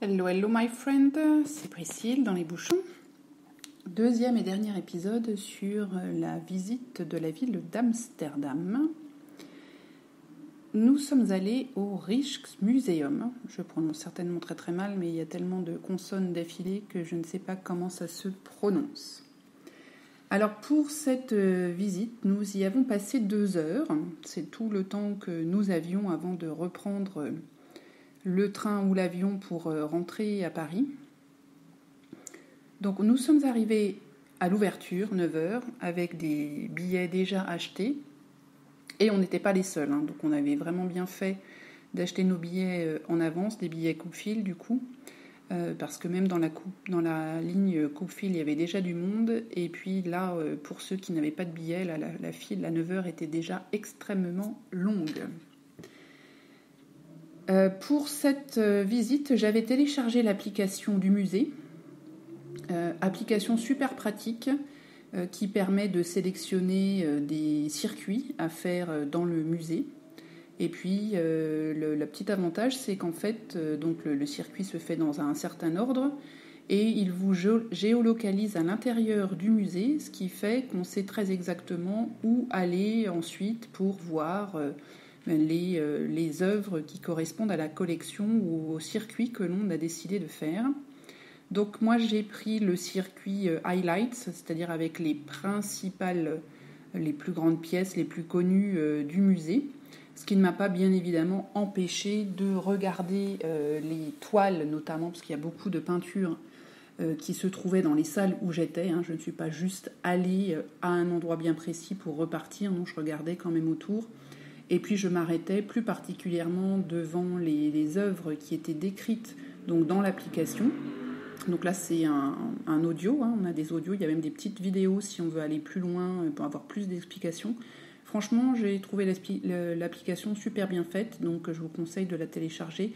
Hello, hello my friend, c'est Priscille dans les bouchons. Deuxième et dernier épisode sur la visite de la ville d'Amsterdam. Nous sommes allés au Rijksmuseum. Je prononce certainement très très mal, mais il y a tellement de consonnes d'affilée que je ne sais pas comment ça se prononce. Alors pour cette visite, nous y avons passé 2 heures. C'est tout le temps que nous avions avant de reprendre le train ou l'avion pour rentrer à Paris. Donc nous sommes arrivés à l'ouverture, 9h, avec des billets déjà achetés. Et on n'était pas les seuls, hein. Donc on avait vraiment bien fait d'acheter nos billets en avance, des billets coupe-fil du coup. Parce que même dans la ligne coupe-fil, il y avait déjà du monde. Et puis là, pour ceux qui n'avaient pas de billets, la file à 9h était déjà extrêmement longue. Pour cette visite, j'avais téléchargé l'application du musée, application super pratique qui permet de sélectionner des circuits à faire dans le musée. Et puis le petit avantage, c'est qu'en fait, donc le circuit se fait dans un certain ordre et il vous géolocalise à l'intérieur du musée, ce qui fait qu'on sait très exactement où aller ensuite pour voir les œuvres qui correspondent à la collection ou au circuit que l'on a décidé de faire. Donc moi j'ai pris le circuit Highlights, c'est-à-dire avec les principales, les plus grandes pièces, les plus connues du musée, ce qui ne m'a pas bien évidemment empêché de regarder les toiles notamment, parce qu'il y a beaucoup de peintures qui se trouvaient dans les salles où j'étais. Je ne suis pas juste allée à un endroit bien précis pour repartir, non, je regardais quand même autour. Et puis je m'arrêtais plus particulièrement devant les œuvres qui étaient décrites donc, dans l'application. Donc là c'est un audio, on a des audios, il y a même des petites vidéos si on veut aller plus loin pour avoir plus d'explications. Franchement j'ai trouvé l'application super bien faite, donc je vous conseille de la télécharger.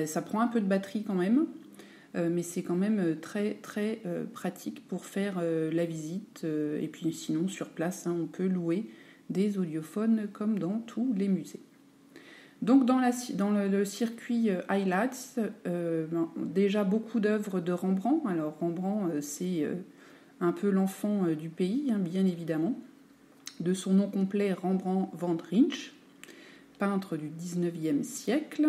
Ça prend un peu de batterie quand même, mais c'est quand même très très pratique pour faire la visite. Et puis sinon sur place on peut louer des audiophones comme dans tous les musées. Donc dans le circuit Highlights, déjà beaucoup d'œuvres de Rembrandt. Alors Rembrandt, c'est un peu l'enfant du pays, bien évidemment. De son nom complet, Rembrandt van Rijn, peintre du 19e siècle.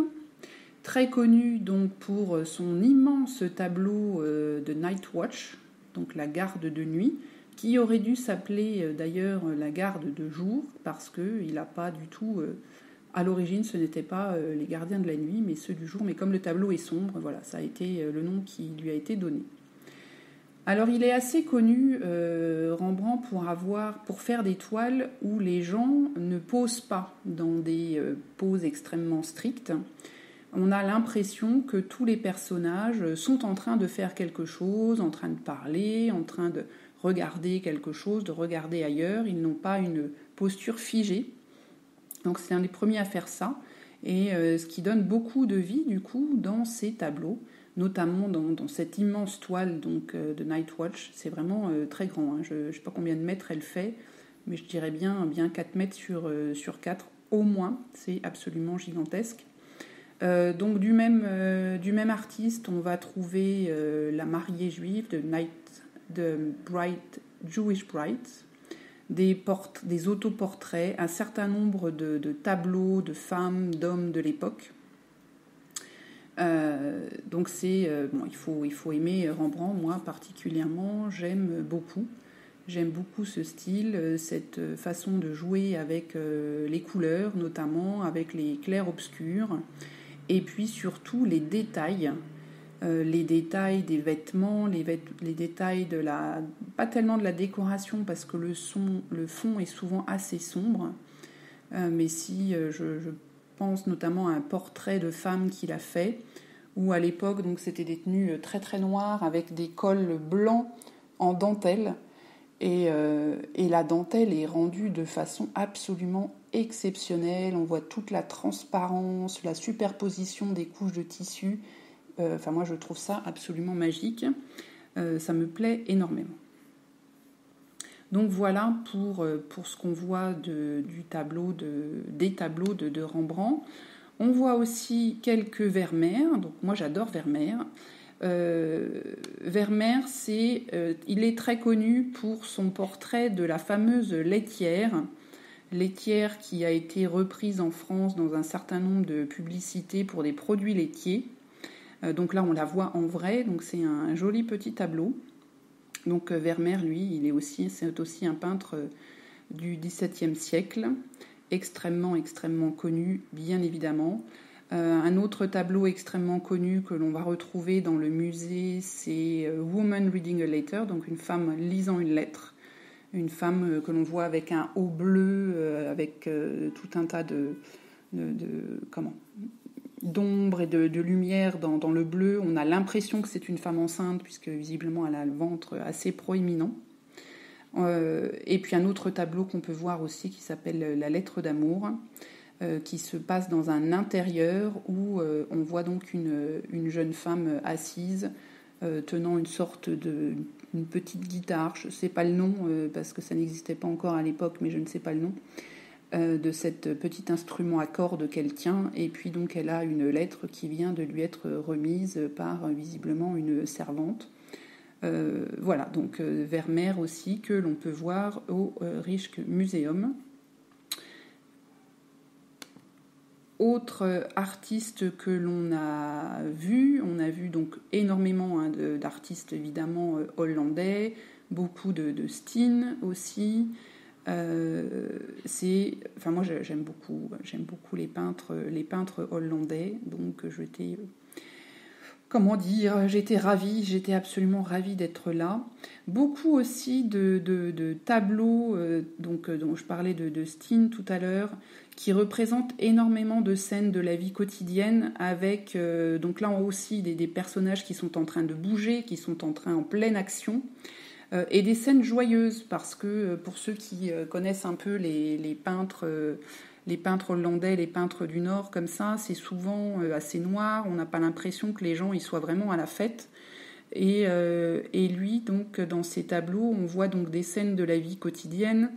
Très connu donc pour son immense tableau de Night Watch, donc la garde de nuit, qui aurait dû s'appeler d'ailleurs la garde de jour, parce qu'il n'a pas du tout... à l'origine, ce n'était pas les gardiens de la nuit, mais ceux du jour. Mais comme le tableau est sombre, voilà, ça a été le nom qui lui a été donné. Alors, il est assez connu, Rembrandt, pour faire des toiles où les gens ne posent pas dans des poses extrêmement strictes. On a l'impression que tous les personnages sont en train de faire quelque chose, en train de parler, en train de regarder quelque chose, de regarder ailleurs. Ils n'ont pas une posture figée. Donc c'est un des premiers à faire ça, et ce qui donne beaucoup de vie du coup dans ces tableaux, notamment dans cette immense toile donc, de Night Watch. C'est vraiment très grand, je ne sais pas combien de mètres elle fait, mais je dirais bien 4 mètres sur 4 au moins, c'est absolument gigantesque. Donc du même artiste, on va trouver la mariée juive de Jewish Brides, des autoportraits, un certain nombre de tableaux de femmes, d'hommes de l'époque. Donc c'est il faut aimer Rembrandt. Moi particulièrement, j'aime beaucoup ce style, cette façon de jouer avec les couleurs, notamment avec les clairs-obscurs, et puis surtout les détails des vêtements, les détails pas tellement de la décoration parce que le fond est souvent assez sombre, mais si je pense notamment à un portrait de femme qu'il a fait, où à l'époque donc c'était des tenues très très noires avec des cols blancs en dentelle, et la dentelle est rendue de façon absolument exceptionnelle. On voit toute la transparence, la superposition des couches de tissu. Moi je trouve ça absolument magique, ça me plaît énormément. Donc voilà pour ce qu'on voit des tableaux de Rembrandt. On voit aussi quelques Vermeer, donc moi j'adore Vermeer. Vermeer, il est très connu pour son portrait de la fameuse laitière qui a été reprise en France dans un certain nombre de publicités pour des produits laitiers. Donc là, on la voit en vrai, donc c'est un joli petit tableau. Donc Vermeer, lui, c'est aussi un peintre du XVIIe siècle, extrêmement connu, bien évidemment. Un autre tableau extrêmement connu que l'on va retrouver dans le musée, c'est Woman Reading a Letter, donc une femme lisant une lettre. Une femme que l'on voit avec un haut bleu, avec tout un tas d'ombre et de lumière dans le bleu. On a l'impression que c'est une femme enceinte, puisque visiblement elle a le ventre assez proéminent. Et puis un autre tableau qu'on peut voir aussi qui s'appelle La lettre d'amour, qui se passe dans un intérieur où on voit donc une jeune femme assise tenant une sorte une petite guitare. Je ne sais pas le nom parce que ça n'existait pas encore à l'époque, mais je ne sais pas le nom de cet petit instrument à cordes qu'elle tient. Et puis donc elle a une lettre qui vient de lui être remise par visiblement une servante. Voilà, donc Vermeer aussi, que l'on peut voir au Rijksmuseum. Autre artiste que l'on a vu, on a vu donc énormément d'artistes évidemment hollandais, beaucoup de Steen aussi. Moi j'aime beaucoup les peintres hollandais, donc j'étais absolument ravie d'être là. Beaucoup aussi de tableaux, dont je parlais de Steen tout à l'heure, qui représentent énormément de scènes de la vie quotidienne, avec donc là aussi des personnages qui sont en train de bouger, qui sont en pleine action, et des scènes joyeuses, parce que pour ceux qui connaissent un peu les peintres hollandais, les peintres du Nord, comme ça, c'est souvent assez noir, on n'a pas l'impression que les gens ils soient vraiment à la fête. Et lui, donc, dans ses tableaux, on voit donc des scènes de la vie quotidienne,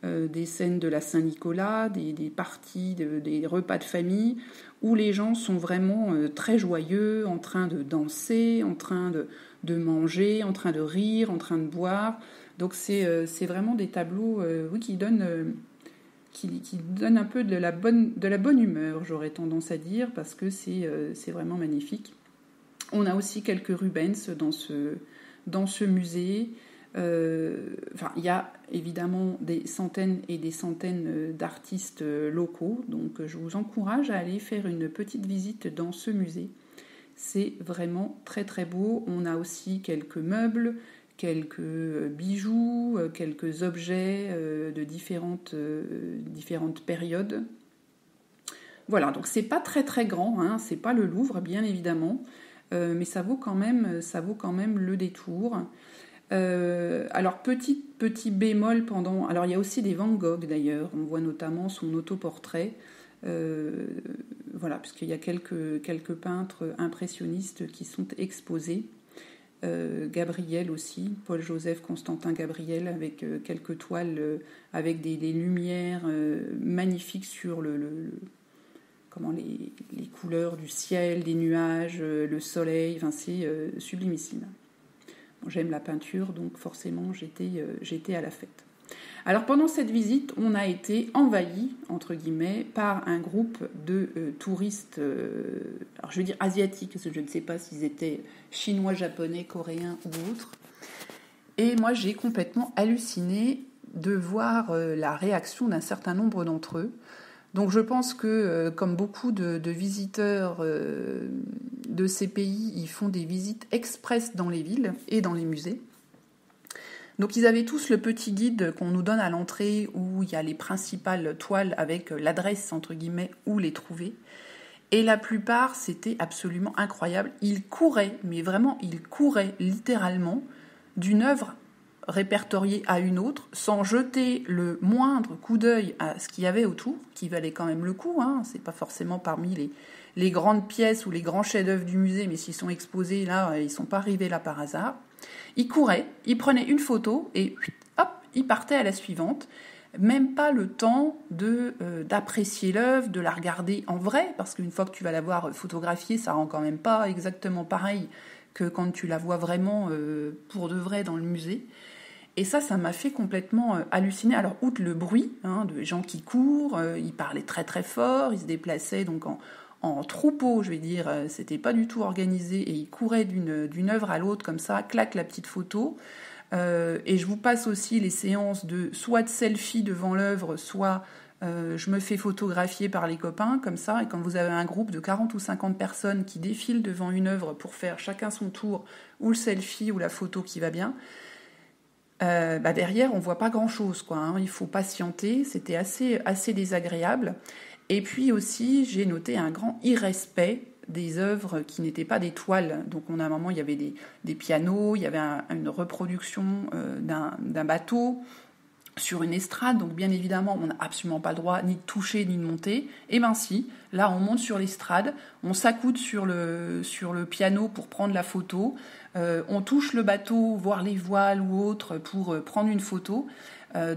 des scènes de la Saint-Nicolas, des parties, des repas de famille, où les gens sont vraiment très joyeux, en train de danser, en train de manger, en train de rire, en train de boire. Donc c'est vraiment des tableaux qui donnent un peu de la bonne humeur, j'aurais tendance à dire, parce que c'est vraiment magnifique. On a aussi quelques Rubens dans ce musée. Il y a évidemment des centaines et des centaines d'artistes locaux, donc je vous encourage à aller faire une petite visite dans ce musée. C'est vraiment très très beau. On a aussi quelques meubles, quelques bijoux, quelques objets de différentes périodes. Voilà, donc c'est pas très très grand, hein, c'est pas le Louvre bien évidemment, mais ça vaut quand même le détour. Alors petit bémol alors il y a aussi des Van Gogh d'ailleurs, on voit notamment son autoportrait, voilà, puisqu'il y a quelques peintres impressionnistes qui sont exposés, Gabriel aussi, Paul-Joseph Constantin Gabriel, avec quelques toiles avec des lumières magnifiques sur les couleurs du ciel, des nuages, le soleil, c'est sublimissime. J'aime la peinture, donc forcément j'étais à la fête. Alors pendant cette visite, on a été envahi, entre guillemets, par un groupe de touristes, alors je veux dire asiatiques, parce que je ne sais pas s'ils étaient chinois, japonais, coréens ou autres. Et moi j'ai complètement halluciné de voir la réaction d'un certain nombre d'entre eux. Donc je pense que, comme beaucoup de visiteurs de ces pays, ils font des visites express dans les villes et dans les musées. Donc ils avaient tous le petit guide qu'on nous donne à l'entrée où il y a les principales toiles avec l'adresse, entre guillemets, où les trouver. Et la plupart, c'était absolument incroyable. Ils couraient, mais vraiment, ils couraient littéralement d'une œuvre répertoriée à une autre, sans jeter le moindre coup d'œil à ce qu'il y avait autour, qui valait quand même le coup, hein. C'est pas forcément parmi les grandes pièces ou les grands chefs-d'œuvre du musée, mais s'ils sont exposés là, ils sont pas arrivés là par hasard. Ils couraient, ils prenaient une photo et hop, ils partaient à la suivante. même pas le temps d'apprécier l'œuvre, de la regarder en vrai, parce qu'une fois que tu vas la voir photographiée, ça rend quand même pas exactement pareil que quand tu la vois vraiment pour de vrai dans le musée. Et ça m'a fait complètement halluciner. Alors, outre le bruit, de gens qui courent, ils parlaient très très fort, ils se déplaçaient donc en troupeau, je vais dire, c'était pas du tout organisé, et ils couraient d'une œuvre à l'autre comme ça, clac, la petite photo. Et je vous passe aussi les séances soit de selfie devant l'œuvre, soit je me fais photographier par les copains, comme ça, et quand vous avez un groupe de 40 ou 50 personnes qui défilent devant une œuvre pour faire chacun son tour, ou le selfie ou la photo qui va bien, derrière, on voit pas grand-chose, quoi. Il faut patienter, c'était assez désagréable. Et puis aussi, j'ai noté un grand irrespect des œuvres qui n'étaient pas des toiles. Donc, à un moment, il y avait des pianos, il y avait une reproduction d'un bateau sur une estrade. Donc, bien évidemment, on n'a absolument pas le droit ni de toucher ni de monter. Et ben si, là, on monte sur l'estrade, on s'accoude sur le piano pour prendre la photo. On touche le bateau, voire les voiles ou autres, pour prendre une photo.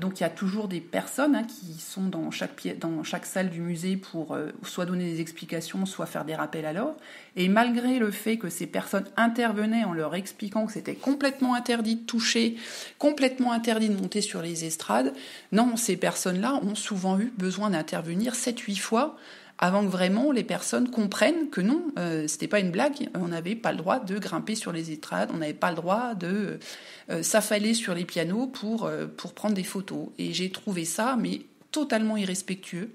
Donc il y a toujours des personnes qui sont dans chaque salle du musée pour soit donner des explications, soit faire des rappels à l'ordre. Et malgré le fait que ces personnes intervenaient en leur expliquant que c'était complètement interdit de toucher, complètement interdit de monter sur les estrades, non, ces personnes-là ont souvent eu besoin d'intervenir 7-8 fois avant que vraiment les personnes comprennent que non, c'était pas une blague, on n'avait pas le droit de grimper sur les estrades, on n'avait pas le droit de s'affaler sur les pianos pour prendre des photos. Et j'ai trouvé ça, mais totalement irrespectueux.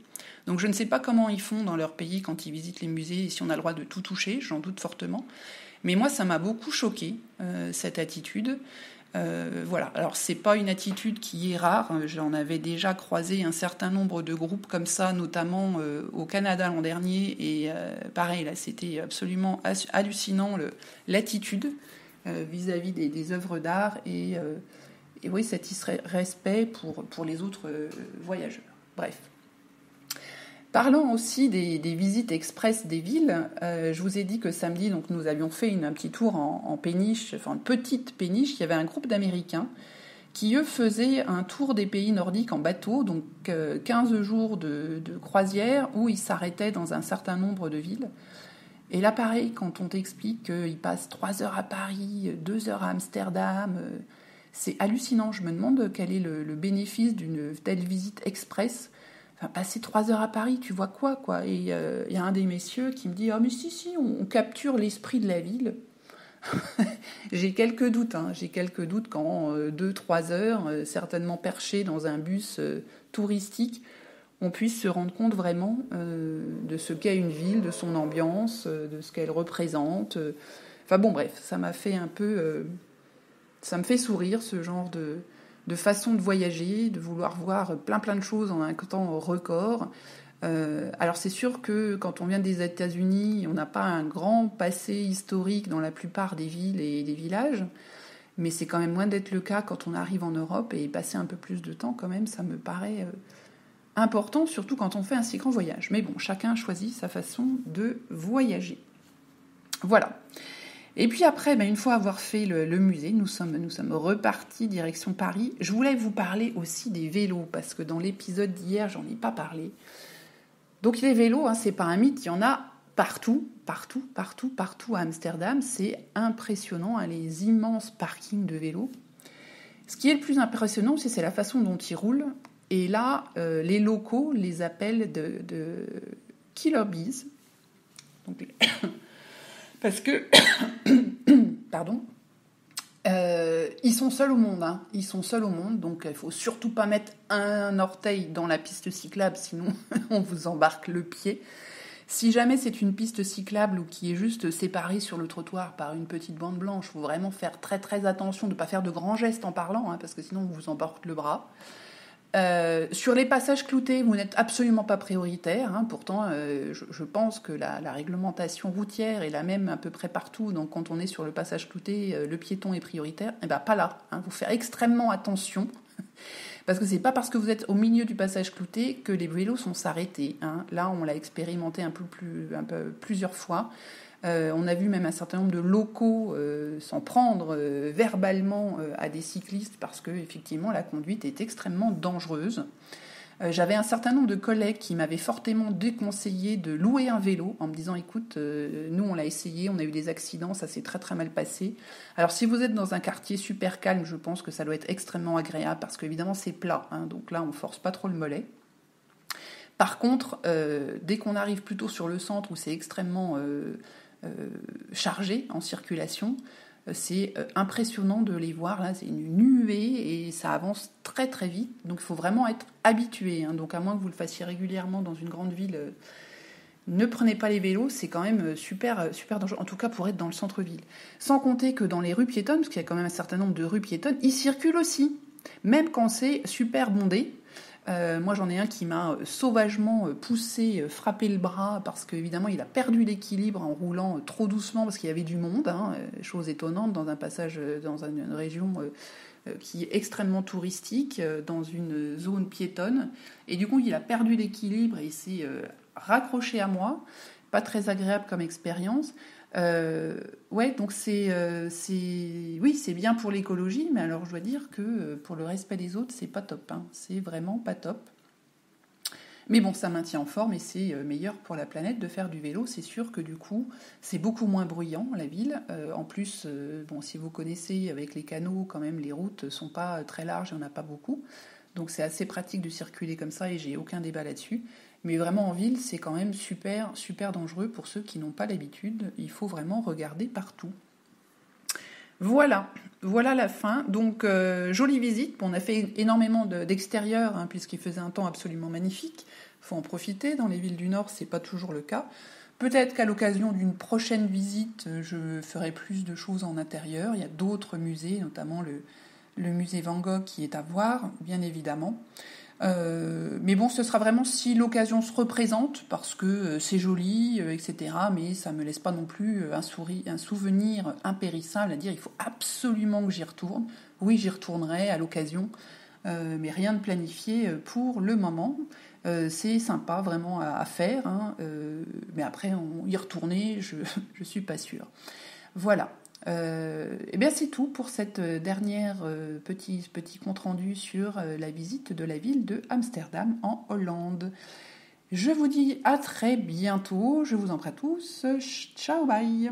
Donc je ne sais pas comment ils font dans leur pays quand ils visitent les musées, et si on a le droit de tout toucher, j'en doute fortement. Mais moi, ça m'a beaucoup choqué, cette attitude. Voilà. Alors c'est pas une attitude qui est rare. J'en avais déjà croisé un certain nombre de groupes comme ça, notamment au Canada l'an dernier, et pareil là, c'était absolument hallucinant l'attitude vis-à-vis des œuvres d'art et oui, cet irrespect pour les autres voyageurs. Bref. Parlons aussi des visites express des villes. Je vous ai dit que samedi, donc, nous avions fait un petit tour en péniche, enfin une petite péniche. Il y avait un groupe d'Américains qui, eux, faisaient un tour des pays nordiques en bateau, donc 15 jours de croisière, où ils s'arrêtaient dans un certain nombre de villes. Et là, pareil, quand on t'explique qu'ils passent 3 heures à Paris, 2 heures à Amsterdam, c'est hallucinant. Je me demande quel est le bénéfice d'une telle visite express. Enfin, passer 3 heures à Paris, tu vois quoi. Et il y a un des messieurs qui me dit « Ah, mais si, on capture l'esprit de la ville. » J'ai quelques doutes quand 2-3 heures, certainement perché dans un bus touristique, on puisse se rendre compte vraiment de ce qu'est une ville, de son ambiance, de ce qu'elle représente. Enfin bon, bref, ça m'a fait un peu... ça me fait sourire, ce genre de façon de voyager, de vouloir voir plein de choses en un temps record. Alors c'est sûr que quand on vient des États-Unis, on n'a pas un grand passé historique dans la plupart des villes et des villages, mais c'est quand même loin d'être le cas quand on arrive en Europe, et passer un peu plus de temps quand même, ça me paraît important, surtout quand on fait un si grand voyage. Mais bon, chacun choisit sa façon de voyager. Voilà. Et puis après, une fois avoir fait le musée, nous sommes repartis direction Paris. Je voulais vous parler aussi des vélos, parce que dans l'épisode d'hier, j'en ai pas parlé. Donc les vélos, c'est pas un mythe, il y en a partout à Amsterdam. C'est impressionnant, les immenses parkings de vélos. Ce qui est le plus impressionnant, c'est la façon dont ils roulent. Et là, les locaux les appellent de killer bees. Donc, parce que, pardon, ils sont seuls au monde. Ils sont seuls au monde, donc il faut surtout pas mettre un orteil dans la piste cyclable, sinon on vous embarque le pied. Si jamais c'est une piste cyclable ou qui est juste séparée sur le trottoir par une petite bande blanche, il faut vraiment faire très très attention de ne pas faire de grands gestes en parlant, parce que sinon on vous embarque le bras. Sur les passages cloutés, vous n'êtes absolument pas prioritaire. Pourtant, je pense que la réglementation routière est la même à peu près partout. Donc, quand on est sur le passage clouté, le piéton est prioritaire. Pas là. Vous faire extrêmement attention, parce que c'est pas parce que vous êtes au milieu du passage clouté que les vélos sont s'arrêter. Là, on l'a expérimenté un peu plusieurs fois. On a vu même un certain nombre de locaux s'en prendre verbalement à des cyclistes parce que effectivement la conduite est extrêmement dangereuse. J'avais un certain nombre de collègues qui m'avaient fortement déconseillé de louer un vélo en me disant écoute, nous on l'a essayé, on a eu des accidents, ça s'est très très mal passé. Alors si vous êtes dans un quartier super calme, je pense que ça doit être extrêmement agréable parce qu'évidemment c'est plat, hein, donc là on force pas trop le mollet. Par contre, dès qu'on arrive plutôt sur le centre où c'est extrêmement chargé en circulation, c'est impressionnant de les voir, là c'est une nuée et ça avance très très vite, donc il faut vraiment être habitué, hein. Donc à moins que vous le fassiez régulièrement dans une grande ville, ne prenez pas les vélos, c'est quand même super, super dangereux, en tout cas pour être dans le centre-ville. Sans compter que dans les rues piétonnes, parce qu'il y a quand même un certain nombre de rues piétonnes, ils circulent aussi, même quand c'est super bondé. Moi j'en ai un qui m'a sauvagement poussé, frappé le bras parce qu'évidemment il a perdu l'équilibre en roulant trop doucement parce qu'il y avait du monde, hein, chose étonnante dans un passage dans une région qui est extrêmement touristique, dans une zone piétonne, et du coup il a perdu l'équilibre et il s'est raccroché à moi, pas très agréable comme expérience. Ouais, donc oui, c'est bien pour l'écologie, mais alors je dois dire que pour le respect des autres, c'est pas top, hein. C'est vraiment pas top. Mais bon, ça maintient en forme et c'est meilleur pour la planète de faire du vélo. C'est sûr que du coup, c'est beaucoup moins bruyant la ville. En plus, bon, si vous connaissez avec les canaux, quand même, les routes sont pas très larges, il n'y en a pas beaucoup. Donc c'est assez pratique de circuler comme ça et j'ai aucun débat là-dessus. Mais vraiment en ville, c'est quand même super, super dangereux pour ceux qui n'ont pas l'habitude. Il faut vraiment regarder partout. Voilà la fin. Donc, jolie visite. Bon, on a fait énormément d'extérieur, hein, puisqu'il faisait un temps absolument magnifique. Il faut en profiter. Dans les villes du Nord, c'est pas toujours le cas. Peut-être qu'à l'occasion d'une prochaine visite, je ferai plus de choses en intérieur. Il y a d'autres musées, notamment le musée Van Gogh qui est à voir, bien évidemment. Mais bon, ce sera vraiment si l'occasion se représente, parce que c'est joli, etc. Mais ça me laisse pas non plus un souvenir impérissable à dire il faut absolument que j'y retourne. Oui, j'y retournerai à l'occasion, mais rien de planifié pour le moment. C'est sympa vraiment à faire, hein, mais après, y retourner, je suis pas sûre. Voilà. Et bien c'est tout pour cette dernière petit compte rendu sur la visite de la ville de Amsterdam en Hollande. Je vous dis à très bientôt, je vous embrasse tous, ciao bye.